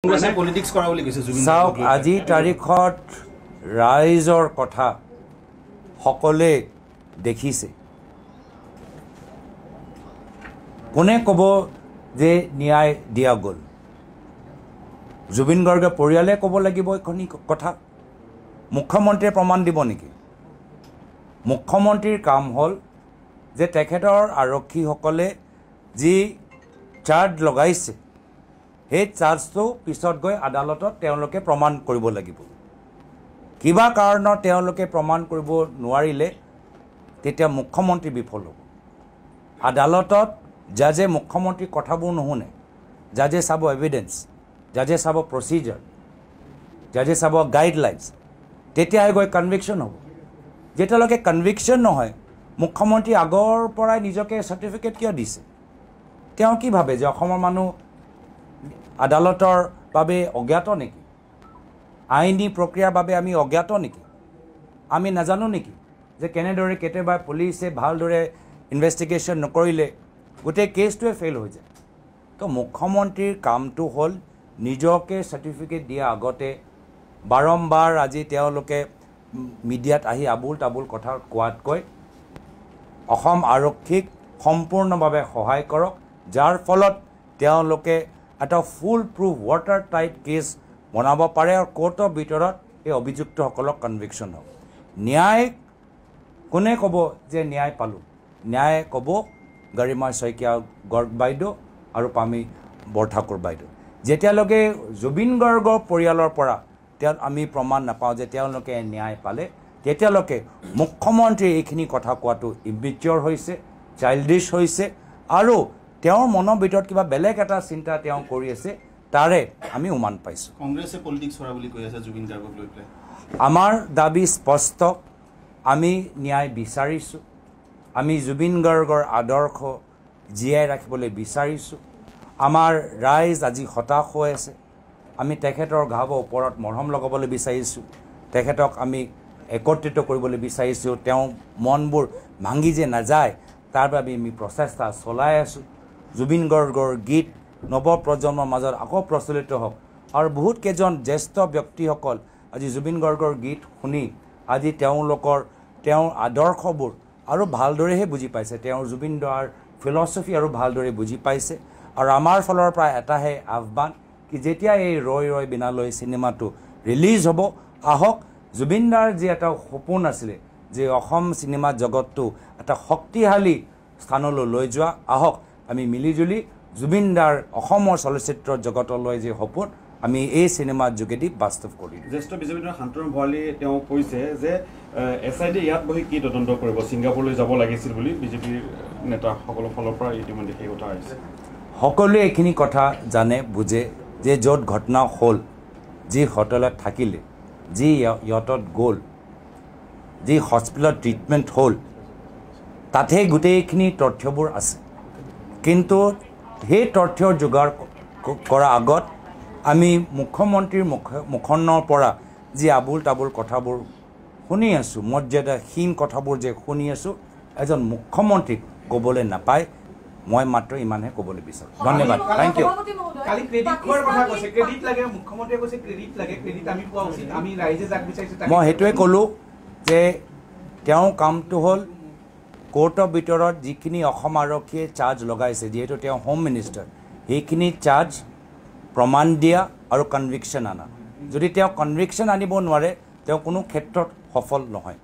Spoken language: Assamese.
কংগ্ৰেছে পলিটিক্স কৰা বুলি কৈছে জুবিন চাওক আজি তাৰিখত ৰাইজৰ কথা সকলে দেখিছে কোনে কব যে ন্যায় দিয়া গল জুবিন গাৰ্গে পৰিয়ালে কব লাগিব এখনি কথা মুখ্যমন্ত্ৰীয়ে প্ৰমাণ দিব নেকি মুখ্যমন্ত্ৰীৰ কাম হল যে তেখেতৰ আৰক্ষী সকলে যি চাৰ্জ লগাইছে हे चार्जটো পিছত গৈ আদালতত তেওঁলোকে প্ৰমাণ কৰিব লাগিব কিবা কাৰণত তেওঁলোকে প্ৰমাণ কৰিব নোৱাৰিলে তেতিয়া মুখ্যমন্ত্ৰী বিফল হ'ব আদালতত জাজে মুখ্যমন্ত্ৰী কথাবোৰ নুশুনে জাজে চাব এভিডেন্স জাজে চাব প্ৰচিজাৰ জাজে চাব গাইডলাইনছ তেতিয়াহে গৈ কনভিকশ্যন হ'ব যেতিয়ালৈকে কনভিকশ্যন নহয় মুখ্যমন্ত্ৰী আগৰ পৰাই নিজকে চাৰ্টিফিকেট কিয় দিছে তেওঁ কি ভাবে যে অসমৰ মানুহ আদালতৰ বাবে অজ্ঞাত নেকি আইনী প্ৰক্ৰিয়াৰ বাবে আমি অজ্ঞাত নেকি আমি নাজানো নেকি যে কেনেদৰে কেতিয়াবা পুলিচে ভালদৰে ইনভেষ্টিগেশ্যন নকৰিলে গোটেই কেছটোৱে ফেইল হৈ যায় তো মুখ্যমন্ত্ৰীৰ কামটো হ'ল নিজকে চাৰ্টিফিকেট দিয়া আগতে বাৰম্বাৰ আজি তেওঁলোকে মিডিয়াত আহি আবুল তাবুল কথা কোৱাতকৈ অসম আৰক্ষীক সম্পূৰ্ণভাৱে সহায় কৰক যাৰ ফলত তেওঁলোকে এটা ফুল প্ৰুফ ৱাটাৰ টাইট কেছ বনাব পাৰে আৰু কোৰ্টৰ ভিতৰত এই অভিযুক্তসকলক কনভিকশ্যন হ'ব ন্যায় কোনে ক'ব যে ন্যায় পালোঁ ন্যায় ক'ব গৰিমা শইকীয়া গৰ্গ বাইদেউ আৰু পামী বৰঠাকুৰ বাইদেউ যেতিয়ালৈকে জুবিন গাৰ্গৰ পৰিয়ালৰ পৰা আমি প্ৰমাণ নাপাওঁ যে তেওঁলোকে ন্যায় পালে তেতিয়ালৈকে মুখ্যমন্ত্ৰীয়ে এইখিনি কথা কোৱাটো ইম্বিচিয়ৰ হৈছে চাইল্ডিছ হৈছে আৰু তেওঁৰ মনৰ ভিতৰত কিবা বেলেগ এটা চিন্তা তেওঁ কৰি আছে তাৰে আমি উমান পাইছোঁ কংগ্ৰেছে পলিটিক্স কৰা বুলি কৈ আছে জুবিন গাৰ্গক লৈ পেলাই আমাৰ দাবী স্পষ্ট আমি ন্যায় বিচাৰিছোঁ আমি জুবিন গাৰ্গৰ আদৰ্শ জীয়াই ৰাখিবলৈ বিচাৰিছোঁ আমাৰ ৰাইজ আজি হতাশ হৈ আছে আমি তেখেতৰ ঘাবৰ ওপৰত মৰহম লগাবলৈ বিচাৰিছোঁ তেখেতক আমি একত্ৰিত কৰিবলৈ বিচাৰিছোঁ তেওঁ মনবোৰ ভাঙি যে নাযায় তাৰ বাবে আমি প্ৰচেষ্টা চলাই আছোঁ জুবিন গাৰ্গৰ গীত নৱপ্ৰজন্মৰ মাজত আকৌ প্ৰচলিত হওক আৰু বহুত কেইজন জ্যেষ্ঠ ব্যক্তিসকল আজি জুবিন গাৰ্গৰ গীত শুনি আজি তেওঁৰ আদৰ্শবোৰ আৰু ভালদৰেহে বুজি পাইছে তেওঁৰ জুবিন দাৰ ফিলচফি আৰু ভালদৰে বুজি পাইছে আৰু আমাৰ ফালৰ পৰা এটাহে আহ্বান কি যেতিয়া এই ৰৈ ৰৈ বিনালৈ চিনেমাটো ৰিলিজ হ'ব আহক জুবিন দাৰ যি এটা সপোন আছিলে যে অসম চিনেমা জগতটো এটা শক্তিশালী স্থানলৈ লৈ যোৱা আহক আমি মিলিজুলি জুবিন দাৰ অসমৰ চলচ্চিত্ৰ জগতলৈ যে সপোন আমি এই চিনেমাৰ যোগেদি বাস্তৱ কৰিম জ্যেষ্ঠ বিজেপি নেতা শান্তনু ভৰালীয়ে তেওঁ কৈছে যে এছআইডি ইয়াত বহি কি তদন্ত কৰিব ছিংগাপুৰলৈ যাব লাগিছিল বুলি বিজেপিৰ নেতাসকলৰ ফালৰ পৰা ইতিমধ্যে সেই কথা আহিছে সকলোৱে এইখিনি কথা জানে বুজে যে য'ত ঘটনা হ'ল যি হোটেলত থাকিলে যি ইয়টত গ'ল যি হস্পিটেলত ট্ৰিটমেণ্ট হ'ল তাতেই গোটেইখিনি তথ্যবোৰ আছে কিন্তু সেই তথ্যৰ যোগাৰ কৰাৰ আগত আমি মুখ্যমন্ত্ৰীৰ মুখনৰ পৰা যি আবুল তাবুল কথাবোৰ শুনি আছোঁ মৰ্যাদাহীন কথাবোৰ যে শুনি আছোঁ এজন মুখ্যমন্ত্ৰীক ক'বলৈ নাপায় মই মাত্ৰ ইমানহে ক'বলৈ বিচাৰোঁ ধন্যবাদ থেংক ইউ কালি ক্ৰেডিট খোৱাৰ কথা কৈছে ক্ৰেডিট লাগে মুখ্যমন্ত্ৰীয়ে কৈছে ক্ৰেডিট লাগে ক্ৰেডিট আমি পোৱা উচিত আমি ৰাইজে যাক বিচাৰিছোঁ মই সেইটোৱে ক'লোঁ যে তেওঁৰ কামটো হ'ল কোৰ্টৰ ভিতৰত যিখিনি অসম আৰক্ষীয়ে চাৰ্জ লগাইছে যিহেতু তেওঁ হোম মিনিষ্টাৰ সেইখিনি চাৰ্জ প্ৰমাণ দিয়া আৰু কনভিকশ্যন আনা যদি তেওঁ কনভিকশ্যন আনিব নোৱাৰে তেওঁ কোনো ক্ষেত্ৰত সফল নহয়